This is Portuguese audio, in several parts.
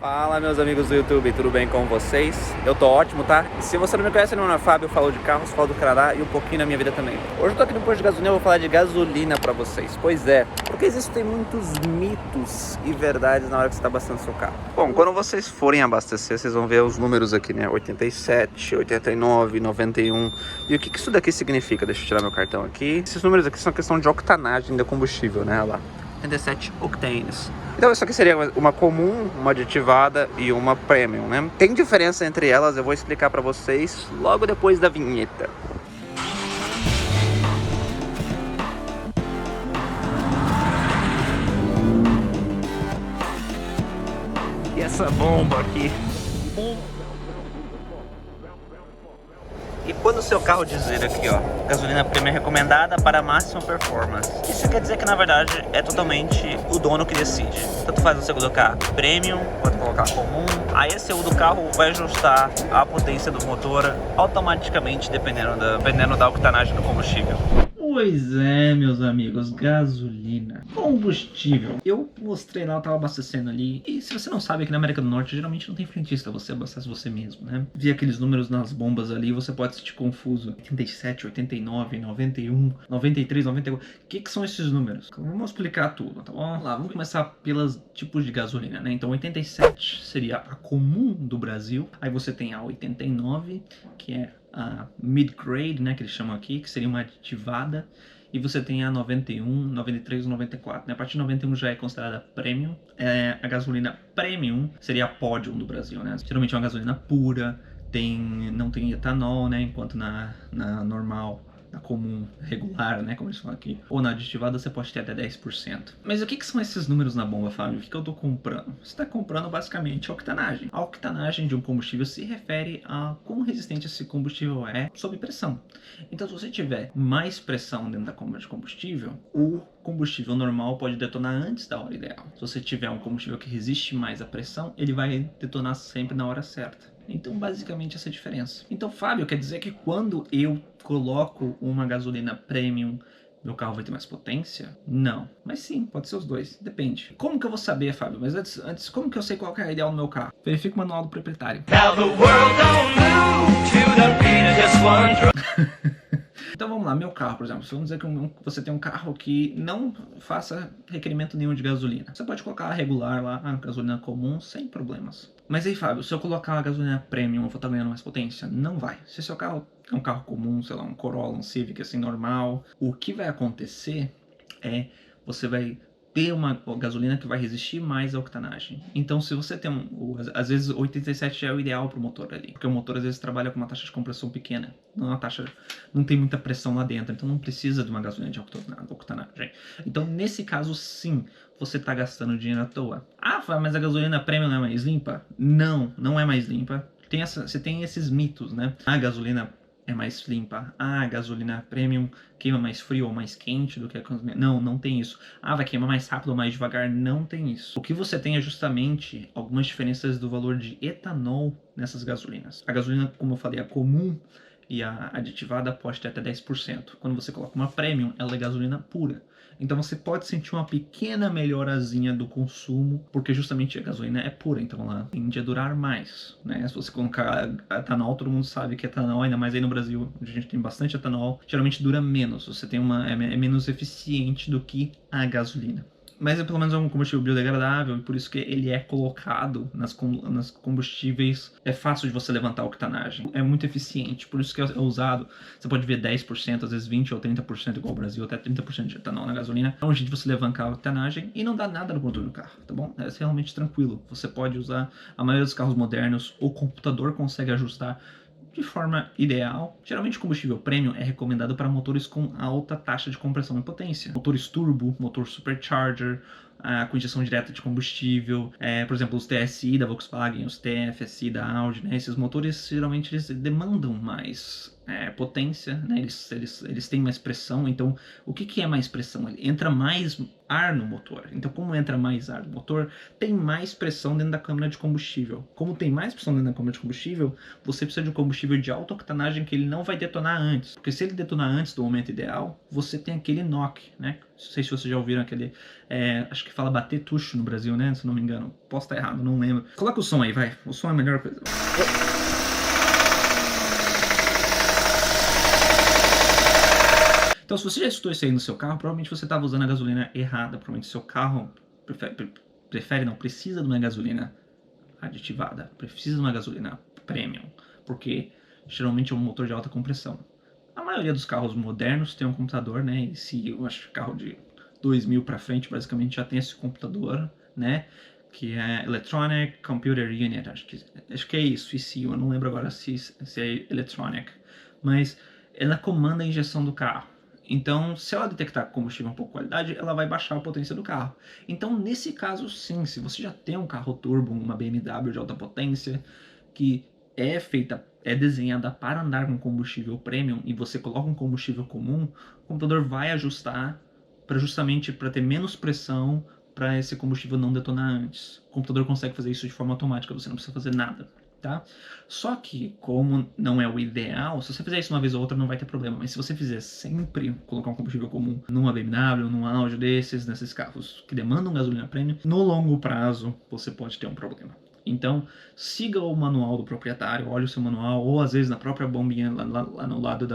Fala, meus amigos do YouTube, tudo bem com vocês? Eu tô ótimo, tá? E se você não me conhece, meu nome é Fábio, eu falo de carros, falo do Canadá e um pouquinho da minha vida também. Hoje eu tô aqui no posto de gasolina e vou falar de gasolina pra vocês. Pois é, porque existem muitos mitos e verdades na hora que você tá abastecendo seu carro. Bom, quando vocês forem abastecer, vocês vão ver os números aqui, né? 87, 89, 91. E o que isso daqui significa? Deixa eu tirar meu cartão aqui. Esses números aqui são questão de octanagem do combustível, né? Olha lá. 87 octanes. Então isso aqui seria uma comum, uma aditivada e uma premium, né? Tem diferença entre elas, eu vou explicar pra vocês logo depois da vinheta. E essa bomba aqui? E quando o seu carro dizer aqui, ó, gasolina premium recomendada para máxima performance, isso quer dizer que na verdade é totalmente o dono que decide. Tanto faz você colocar premium, quanto colocar comum, aí esse o do carro vai ajustar a potência do motor automaticamente dependendo da octanagem do combustível. Pois é, meus amigos, gasolina, combustível. Eu mostrei lá, eu tava abastecendo ali. E se você não sabe, aqui na América do Norte geralmente não tem frentista, você abastece você mesmo, né? Vi aqueles números nas bombas ali, você pode se sentir confuso. 87, 89, 91, 93, 94. O que são esses números? Vamos explicar tudo, tá bom? Vamos lá, vamos começar pelos tipos de gasolina, né? Então 87 seria a comum do Brasil. Aí você tem a 89, que é a mid-grade, né, que eles chamam aqui, que seria uma aditivada, e você tem a 91, 93 e 94, né? A partir de 91 já é considerada premium. A gasolina premium seria a pódium do Brasil, né? Geralmente é uma gasolina pura, não tem etanol, né, enquanto na normal, na comum, regular, né, como eles falam aqui, ou na aditivada você pode ter até 10%. Mas o que são esses números na bomba, Fábio? O que eu tô comprando? Você está comprando basicamente a octanagem. A octanagem de um combustível se refere a quão resistente esse combustível é sob pressão. Então, se você tiver mais pressão dentro da bomba de combustível, o combustível normal pode detonar antes da hora ideal. Se você tiver um combustível que resiste mais à pressão, ele vai detonar sempre na hora certa. Então, basicamente, essa é a diferença. Então, Fábio, quer dizer que quando eu coloco uma gasolina premium, meu carro vai ter mais potência? Não. Mas sim, pode ser os dois. Depende. Como que eu vou saber, Fábio? Mas antes como que eu sei qual que é a ideal no meu carro? Verifique o manual do proprietário. Now the world don't move to the beat of just one drum. Então vamos lá, meu carro, por exemplo, vamos dizer que você tem um carro que não faça requerimento nenhum de gasolina. Você pode colocar a regular lá, a gasolina comum, sem problemas. Mas aí, Fábio, se eu colocar a gasolina premium, eu vou estar ganhando mais potência? Não vai. Se seu carro é um carro comum, sei lá, um Corolla, um Civic, assim, normal, o que vai acontecer é você vai ter uma gasolina que vai resistir mais à octanagem. Então, se você tem às vezes 87 é o ideal para o motor ali, porque o motor às vezes trabalha com uma taxa de compressão pequena, não tem muita pressão lá dentro, então não precisa de uma gasolina de octanagem. Então, nesse caso, sim, você está gastando dinheiro à toa. Ah, mas a gasolina premium não é mais limpa? Não, não é mais limpa. Você tem esses mitos, né? A gasolina é mais limpa. A gasolina premium queima mais frio ou mais quente do que a gasolina. Não tem isso. Vai queimar mais rápido ou mais devagar. Não tem isso. O que você tem é justamente algumas diferenças do valor de etanol nessas gasolinas. A gasolina, como eu falei, a comum e a aditivada pode ter até 10%. Quando você coloca uma premium, ela é gasolina pura. Então você pode sentir uma pequena melhorazinha do consumo, porque justamente a gasolina é pura, então ela tende a durar mais, né? Se você colocar etanol, todo mundo sabe que etanol, ainda mais aí no Brasil, onde a gente tem bastante etanol, geralmente dura menos, você tem é menos eficiente do que a gasolina. Mas pelo menos é um combustível biodegradável e por isso que ele é colocado nas combustíveis. É fácil de você levantar a octanagem. É muito eficiente, por isso que é usado. Você pode ver 10%, às vezes 20% ou 30%, igual o Brasil, até 30% de etanol na gasolina. É um jeito de você levantar a octanagem e não dá nada no motor do carro, tá bom? É realmente tranquilo. Você pode usar, a maioria dos carros modernos, o computador consegue ajustar de forma ideal. Geralmente o combustível premium é recomendado para motores com alta taxa de compressão e potência. Motores turbo, motor supercharger, com injeção direta de combustível, por exemplo, os TSI da Volkswagen, os TFSI da Audi, né? Esses motores geralmente eles demandam mais potência, né? Eles têm mais pressão. Então, o que é mais pressão? Ele entra mais ar no motor. Então, como entra mais ar no motor, tem mais pressão dentro da câmara de combustível. Como tem mais pressão dentro da câmara de combustível, você precisa de um combustível de alta octanagem que ele não vai detonar antes. Porque se ele detonar antes do momento ideal, você tem aquele knock, né? Não sei se vocês já ouviram aquele, acho que fala bater tucho no Brasil, né? Se não me engano. Posso estar errado, não lembro. Coloca o som aí, vai. O som é a melhor coisa. Então, se você já escutou isso aí no seu carro, provavelmente você estava usando a gasolina errada. Provavelmente seu carro precisa de uma gasolina aditivada. Precisa de uma gasolina premium. Porque geralmente é um motor de alta compressão. A maioria dos carros modernos tem um computador, né? Eu acho que carro de 2000 para frente basicamente já tem esse computador, né? Que é Electronic Computer Unit, acho que é isso, ECU, eu não lembro agora se é Electronic, mas ela comanda a injeção do carro. Então, se ela detectar combustível com pouca qualidade, ela vai baixar a potência do carro. Então, nesse caso, sim, se você já tem um carro turbo, uma BMW de alta potência, que é desenhada para andar com combustível premium e você coloca um combustível comum, o computador vai ajustar justamente para ter menos pressão para esse combustível não detonar antes. O computador consegue fazer isso de forma automática, você não precisa fazer nada. Tá? Só que, como não é o ideal, se você fizer isso uma vez ou outra não vai ter problema, mas se você fizer sempre colocar um combustível comum numa BMW, num Audi nesses carros que demandam gasolina premium, no longo prazo você pode ter um problema. Então, siga o manual do proprietário, olhe o seu manual, ou às vezes na própria bombinha lá no lado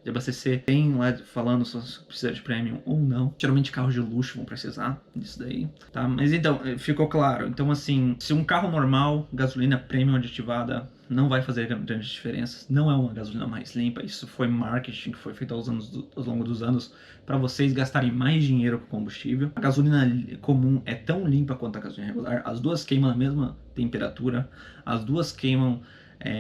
de abastecer, tem lá falando se precisa de premium ou não. Geralmente carros de luxo vão precisar disso daí, tá? Mas então, ficou claro. Então assim, se um carro normal, gasolina premium aditivada, não vai fazer grandes diferenças. Não é uma gasolina mais limpa. Isso foi marketing que foi feito ao longo dos anos para vocês gastarem mais dinheiro com combustível. A gasolina comum é tão limpa quanto a gasolina regular. As duas queimam na mesma temperatura. As duas queimam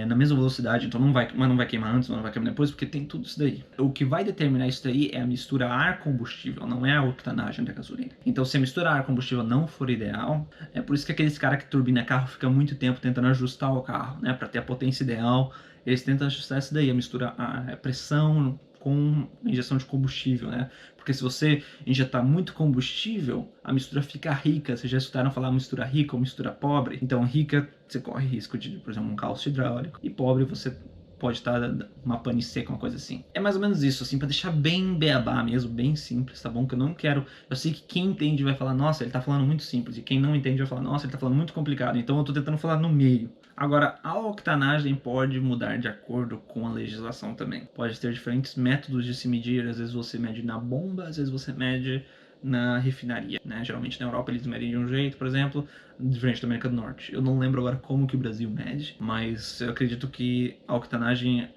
na mesma velocidade, então não vai queimar antes, não vai queimar depois, porque tem tudo isso daí. O que vai determinar isso daí é a mistura ar-combustível, não é a octanagem da gasolina. Então, se a mistura ar-combustível não for ideal, é por isso que aqueles caras que turbina carro ficam muito tempo tentando ajustar o carro, né, para ter a potência ideal, eles tentam ajustar isso daí, a mistura a pressão com injeção de combustível, né? Porque se você injetar muito combustível, a mistura fica rica. Vocês já escutaram falar mistura rica ou mistura pobre? Então, rica, você corre risco de, por exemplo, um calço hidráulico. E pobre, você pode estar uma pane seca, uma coisa assim. É mais ou menos isso, assim, pra deixar bem beabá mesmo, bem simples, tá bom? Que eu não quero... Eu sei que quem entende vai falar, nossa, ele tá falando muito simples. E quem não entende vai falar, nossa, ele tá falando muito complicado. Então eu tô tentando falar no meio. Agora, a octanagem pode mudar de acordo com a legislação também. Pode ter diferentes métodos de se medir. Às vezes você mede na bomba, às vezes você mede na refinaria, né? Geralmente na Europa eles medem de um jeito, por exemplo, diferente da América do Norte. Eu não lembro agora como que o Brasil mede, mas eu acredito que a octanagem,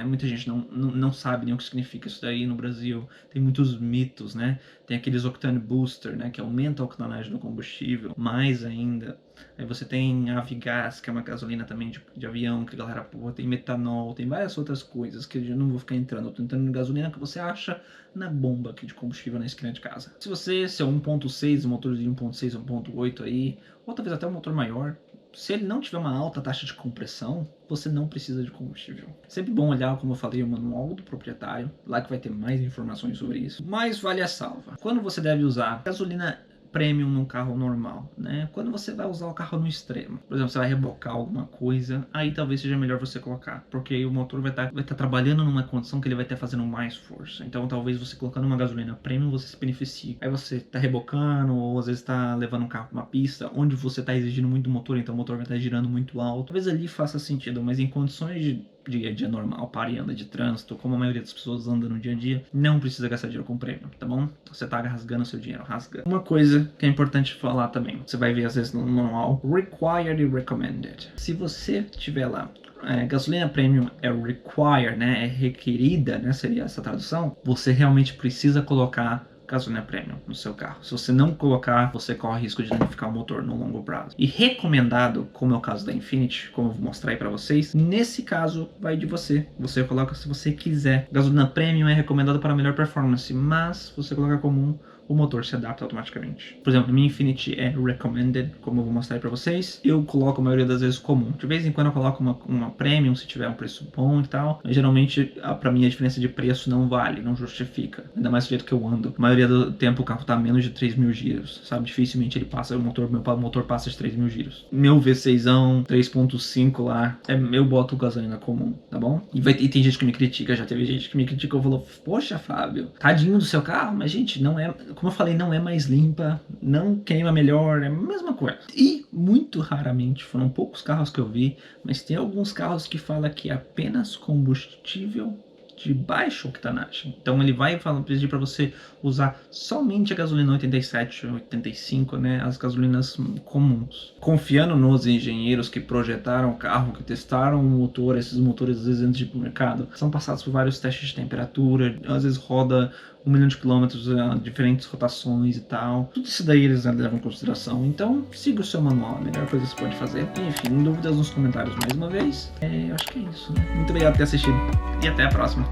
muita gente não sabe nem o que significa isso daí no Brasil. Tem muitos mitos, né? Tem aqueles octane booster, né? Que aumenta a octanagem do combustível, mais ainda. Aí você tem Avigás, que é uma gasolina também de avião, que a galera pô, tem metanol, tem várias outras coisas que eu não vou ficar entrando. Eu tô entrando em gasolina que você acha na bomba aqui de combustível na esquina de casa. Se é 1.6, um motor de 1.6, 1.8 aí, ou talvez até um motor maior, se ele não tiver uma alta taxa de compressão, você não precisa de combustível. Sempre bom olhar, como eu falei, o manual do proprietário, lá que vai ter mais informações sobre isso. Mas vale a salva. Quando você deve usar gasolina premium num carro normal, né? Quando você vai usar o carro no extremo, por exemplo, você vai rebocar alguma coisa, aí talvez seja melhor você colocar, porque aí o motor vai estar trabalhando numa condição que ele vai estar fazendo mais força. Então talvez você colocando uma gasolina premium você se beneficie. Aí você está rebocando ou às vezes está levando um carro para uma pista onde você está exigindo muito do motor, então o motor vai estar girando muito alto. Talvez ali faça sentido, mas em condições de dia a dia normal, para e anda de trânsito, como a maioria das pessoas anda no dia a dia, não precisa gastar dinheiro com prêmio, tá bom? Você tá rasgando seu dinheiro, rasgando. Uma coisa que é importante falar também, você vai ver às vezes no manual, required e recommended. Se você tiver lá, gasolina premium é required, né, é requerida, né, seria essa tradução, você realmente precisa colocar gasolina premium no seu carro. Se você não colocar, você corre risco de danificar o motor no longo prazo. E recomendado, como é o caso da Infiniti, como eu vou mostrar aí pra vocês, nesse caso vai de você. Você coloca se você quiser. Gasolina premium é recomendado para melhor performance, mas se você colocar comum, o motor se adapta automaticamente. Por exemplo, minha Infiniti é recommended, como eu vou mostrar aí pra vocês. Eu coloco a maioria das vezes comum. De vez em quando eu coloco uma premium, se tiver um preço bom e tal. Mas geralmente, pra mim, a diferença de preço não vale, não justifica. Ainda mais do jeito que eu ando. A maioria do tempo o carro tá a menos de 3.000 giros, sabe? Dificilmente ele passa, meu motor passa de 3.000 giros. Meu V6ão, 3.5 lá, eu boto gasolina comum, tá bom? E tem gente que me critica, já teve gente que me criticou e falou, poxa, Fábio, tadinho do seu carro, mas gente, não é, como eu falei, não é mais limpa, não queima melhor, é a mesma coisa. E muito raramente, foram poucos carros que eu vi, mas tem alguns carros que falam que é apenas combustível de baixa octanagem. Então ele vai pedir para você usar somente a gasolina 87, 85, né, as gasolinas comuns. Confiando nos engenheiros que projetaram o carro, que testaram o motor, esses motores às vezes antes de ir pro mercado, são passados por vários testes de temperatura, às vezes roda 1 milhão de quilômetros, diferentes rotações e tal. Tudo isso daí eles levam em consideração. Então, siga o seu manual, a melhor coisa que você pode fazer. Enfim, dúvidas nos comentários mais uma vez. Eu acho que é isso, né? Muito obrigado por ter assistido e até a próxima.